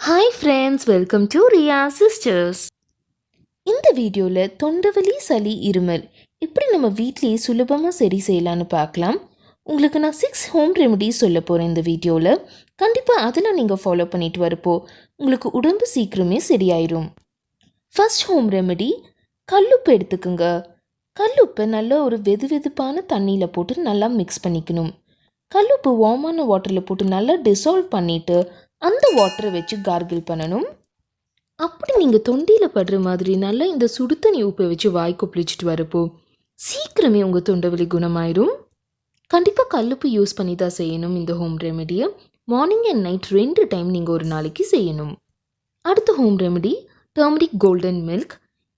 Hi friends, welcome to Riya Sisters. இந்த வீடியோவில் தொண்டவலி சளி இருமல் எப்படி நம்ம வீட்டிலேயே சுலபமாக சரி செய்யலான்னு பார்க்கலாம். உங்களுக்கு நான் 6 ஹோம் ரெமெடிஸ் சொல்ல போகிறேன் இந்த வீடியோவில். கண்டிப்பாக அதெல்லாம் நீங்கள் ஃபாலோ பண்ணிட்டு வரப்போ உங்களுக்கு உடம்பு சீக்கிரமே சரியாயிரும். ஃபர்ஸ்ட் ஹோம் ரெமெடி, கல்லுப்பு எடுத்துக்குங்க. கல்லுப்பை நல்லா ஒரு வெதுவெதுப்பான தண்ணியில் போட்டு நல்லா மிக்ஸ் பண்ணிக்கணும். கல்லுப்பு வார்மான வாட்டரில் போட்டு நல்லா டிசால்வ் பண்ணிவிட்டு அந்த வாட்டரை வச்சு கார்கிள் பண்ணணும். அப்படி நீங்கள் தொண்டையில் படுற மாதிரி நல்லா இந்த சுடு தண்ணி உப்பை வச்சு வாய் கொப்பளிச்சிட்டு வரப்போ சீக்கிரமே உங்கள் தொண்டவலி குணமாயிடும். கண்டிப்பாக கல்லுப்பு யூஸ் பண்ணி தான் செய்யணும். இந்த ஹோம் ரெமெடியை மார்னிங் அண்ட் நைட் 2 டைம் நீங்கள் ஒரு நாளைக்கு செய்யணும். அடுத்த home remedy, turmeric golden milk.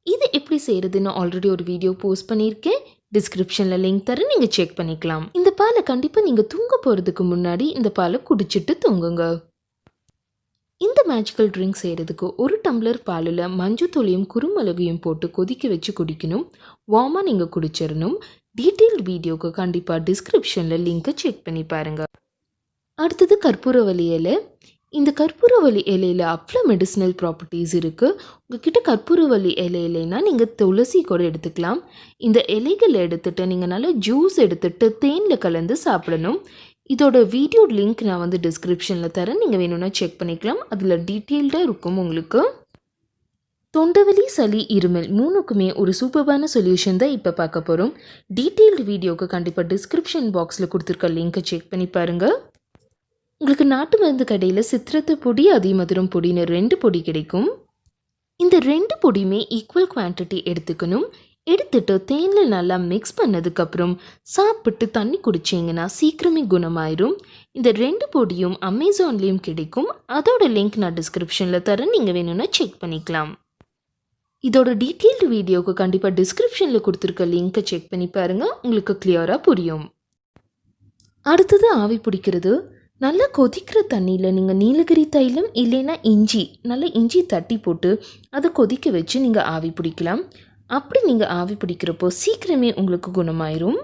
இது எப்படி செய்கிறதுன்னு ஆல்ரெடி ஒரு வீடியோ போஸ்ட் பண்ணியிருக்கேன். டிஸ்கிரிப்ஷனில் லிங்க் தரேன், நீங்கள் செக் பண்ணிக்கலாம். இந்த பாலை கண்டிப்பாக நீங்கள் தூங்க போகிறதுக்கு முன்னாடி இந்த பாலை குடிச்சிட்டு தூங்குங்க. இந்த மேஜிக்கல் ட்ரிங்க் செய்கிறதுக்கு 1 டம்ளர் பாலில் மஞ்சத்தூளையும் குறுமிளகையும் போட்டு கொதிக்க வச்சு குடிக்கணும். வார்மாக நீங்கள் குடிச்சிடணும். டீட்டெயில்டு வீடியோக்கு கண்டிப்பாக டிஸ்கிரிப்ஷனில் லிங்க்கை செக் பண்ணி பாருங்கள். அடுத்தது கற்பூரவல்லி இலை. இந்த கற்பூரவல்லி இலையில் அவ்வளோ மெடிசினல் ப்ராப்பர்ட்டிஸ் இருக்குது. உங்ககிட்ட கற்பூரவல்லி இலை இல்லைன்னா நீங்கள் துளசி கூட எடுத்துக்கலாம். இந்த இலைகளை எடுத்துகிட்டு நீங்கள் நல்லா ஜூஸ் எடுத்துகிட்டு தேனில் கலந்து சாப்பிடணும். இதோட வீடியோ லிங்க் நான் டிஸ்கிரிப்ஷனில் தரேன், நீங்கள் வேணும்னா செக் பண்ணிக்கலாம். அதில் டீட்டெயில்டாக இருக்கும் உங்களுக்கு. தொண்டவலி சளி இருமல் 3க்குமே ஒரு சூப்பரான சொல்யூஷன் தான் இப்போ பார்க்க போகிறோம். டீட்டெயில்டு வீடியோக்கு கண்டிப்பாக டிஸ்கிரிப்ஷன் பாக்ஸில் கொடுத்துருக்க லிங்க்கை செக் பண்ணி பாருங்கள். உங்களுக்கு நாட்டு மருந்து கடையில் சித்திரத்தை பொடி, அதிமதுரம் பொடின்னு 2 பொடி கிடைக்கும். இந்த 2 பொடியுமே ஈக்குவல் குவான்டிட்டி எடுத்துக்கணும். எடுத்துட்டு தேனில் நல்லா மிக்ஸ் பண்ணதுக்கப்புறம் சாப்பிட்டு தண்ணி குடிச்சிங்கன்னா சீக்கிரமே குணமாயிரும். இந்த 2 பொடியும் அமேசான்லேயும் கிடைக்கும். அதோட லிங்க் நான் டிஸ்கிரிப்ஷனில் தரேன், நீங்கள் வேணும்னா செக் பண்ணிக்கலாம். இதோட டீட்டெயில்டு வீடியோவுக்கு கண்டிப்பாக டிஸ்கிரிப்ஷனில் கொடுத்துருக்க லிங்க்கை செக் பண்ணி பாருங்கள், உங்களுக்கு கிளியராக புரியும். அடுத்தது ஆவி பிடிக்கிறது. நல்லா கொதிக்கிற தண்ணியில் நீங்கள் நீலகிரி தைலம் இல்லைன்னா நல்லா இஞ்சி தட்டி போட்டு அதை கொதிக்க வச்சு நீங்கள் ஆவி பிடிக்கலாம். அப்படி நீங்கள் ஆவி பிடிக்கிறப்போ சீக்கிரமே உங்களுக்கு குணமாயிரும்.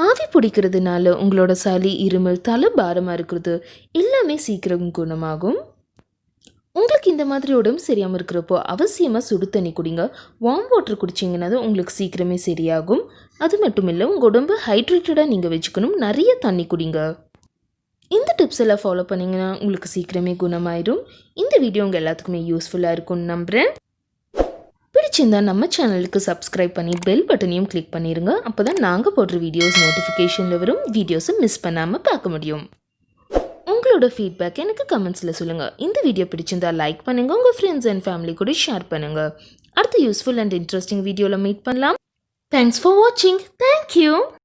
ஆவி பிடிக்கிறதுனால உங்களோட சளி, இருமல், தலை பாரமாக இருக்கிறது எல்லாமே சீக்கிரம் குணமாகும். உங்களுக்கு இந்த மாதிரி உடம்பு சரியாமல் இருக்கிறப்போ அவசியமாக சுடு தண்ணி குடிங்க. வார்ம் வாட்டர் குடிச்சிங்கன்னா தான் உங்களுக்கு சீக்கிரமே சரியாகும். அது மட்டும் இல்லை, உங்கள் உடம்பு ஹைட்ரேட்டடாக நீங்கள் வச்சுக்கணும். நிறைய தண்ணி குடிங்க. இந்த டிப்ஸ் எல்லாம் ஃபாலோ பண்ணிங்கன்னா உங்களுக்கு சீக்கிரமே குணமாயிரும். இந்த வீடியோ உங்கள் எல்லாத்துக்குமே யூஸ்ஃபுல்லாக இருக்கும்னு நம்புகிறேன். பிடிச்சிருந்தா நம்ம சேனலுக்கு சப்ஸ்கிரைப் பண்ணி பெல் பட்டனையும் கிளிக் பண்ணிடுங்க. அப்போ தான் நாங்கள் போடுற வீடியோஸ் நோட்டிஃபிகேஷனில் வரும். வீடியோஸை மிஸ் பண்ணாமல் பார்க்க முடியும். உங்களோட ஃபீட்பேக் எனக்கு கமெண்ட்ஸில் சொல்லுங்கள். இந்த வீடியோ பிடிச்சிருந்தா லைக் பண்ணுங்கள், உங்கள் ஃப்ரெண்ட்ஸ் அண்ட் ஃபேமிலி கூட ஷேர் பண்ணுங்கள். அடுத்த யூஸ்ஃபுல் அண்ட் இன்ட்ரெஸ்டிங் வீடியோவில் மீட் பண்ணலாம். தேங்க்ஸ் ஃபார் வாட்சிங். தேங்க்யூ.